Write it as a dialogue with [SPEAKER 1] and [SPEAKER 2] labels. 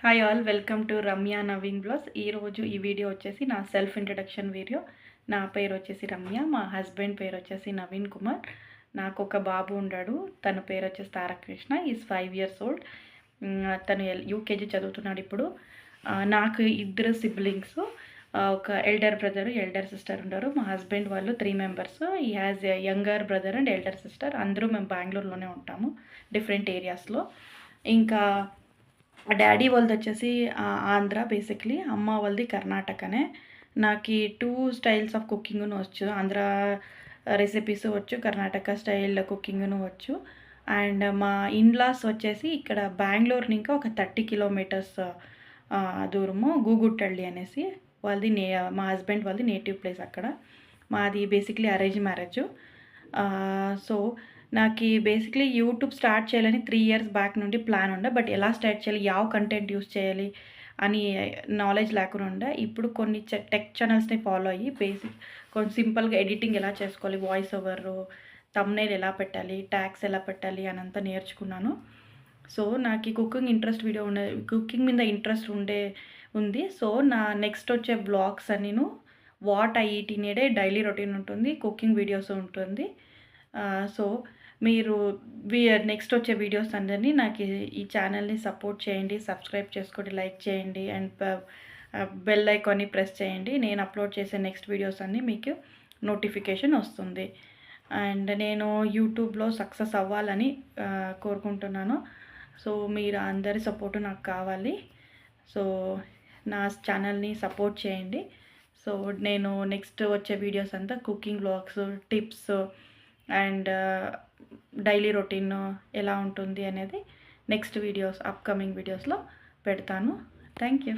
[SPEAKER 1] Hi all, welcome to Ramya Naveen blogs. ఈరోజు ఈ video వచ్చేసి నా సెల్ఫ్ ఇంట్రడక్షన్ వీడియో. నా పేరు వచ్చేసి రమ్య, మా హస్బెండ్ పేరు వచ్చేసి నవీన్ కుమార్. నాకు ఒక బాబు ఉన్నాడు, తన పేరు వచ్చేసి తారకృష్ణ. Is 5 years old. తను యూకేజీ చదువుతున్నాడు ఇప్పుడు. నాకు ఇద్దరు సిబ్లింగ్స్, ఒక ఎల్డర్ బ్రదర్, ఎల్డర్ సిస్టర్ ఉన్నారు. మా హస్బెండ్ వాళ్ళు 3 members. ఈ has younger brother and elder sister. అందరూ మేము బెంగళూరులోనే ఉంటాము, డిఫరెంట్ ఏరియాస్లో. ఇంకా డాడీ వాళ్ళది వచ్చేసి ఆంధ్ర బేసిక్లీ, అమ్మ వాళ్ళది కర్ణాటకనే. నాకు 2 స్టైల్స్ ఆఫ్ కుకింగ్ను వచ్చు. ఆంధ్ర రెసిపీస్ వచ్చు, కర్ణాటక స్టైల్ కుకింగ్ను వచ్చు. అండ్ మా ఇన్లాస్ వచ్చేసి ఇక్కడ బెంగళూరు ఇంకా ఒక 30 kilometers దూరము, గూగుట్టల్లి అనేసి వాళ్ళది మా హస్బెండ్ వాళ్ళది నేటివ్ ప్లేస్ అక్కడ. మాది బేసిక్లీ అరేంజ్ మ్యారేజ్. సో నాకు బేసిక్లీ యూట్యూబ్ స్టార్ట్ చేయాలని 3 years బ్యాక్ నుండి ప్లాన్ ఉండే. బట్ ఎలా స్టార్ట్ చేయాలి, యావ కంటెంట్ యూస్ చేయాలి అని నాలెడ్జ్ లేకుండా ఉండే. ఇప్పుడు కొన్ని టెక్ ఛానల్స్ని ఫాలో అయ్యి బేసిక్ కొంచెం సింపుల్గా ఎడిటింగ్ ఎలా చేసుకోవాలి, వాయిస్ ఓవర్, థంబ్నెయిల్ ఎలా పెట్టాలి, ట్యాగ్స్ ఎలా పెట్టాలి అని అంతా నేర్చుకున్నాను. సో నాకు ఈ కుకింగ్ మీద ఇంట్రెస్ట్ ఉంది. సో నా నెక్స్ట్ వచ్చే బ్లాగ్స్ అన్నీను what I eat in a day, daily routine ఉంటుంది, కుకింగ్ వీడియోస్ ఉంటుంది. సో మీరు నెక్స్ట్ వచ్చే వీడియోస్ అందరినీ నాకు ఈ ఛానల్ని సపోర్ట్ చేయండి, సబ్స్క్రైబ్ చేసుకోండి, లైక్ చేయండి అండ్ బెల్ ఐకాన్ని ప్రెస్ చేయండి. నేను అప్లోడ్ చేసే నెక్స్ట్ వీడియోస్ అన్నీ మీకు నోటిఫికేషన్ వస్తుంది. అండ్ నేను యూట్యూబ్లో సక్సెస్ అవ్వాలని కోరుకుంటున్నాను. సో మీరు అందరి సపోర్టు నాకు కావాలి. సో నా ఛానల్ని సపోర్ట్ చేయండి. సో నేను నెక్స్ట్ వచ్చే వీడియోస్ అంతా cooking vlogs, tips and daily routine ఎలా ఉంటుంది అనేది నెక్స్ట్ వీడియోస్, అప్కమింగ్ వీడియోస్లో పెడతాను. Thank you.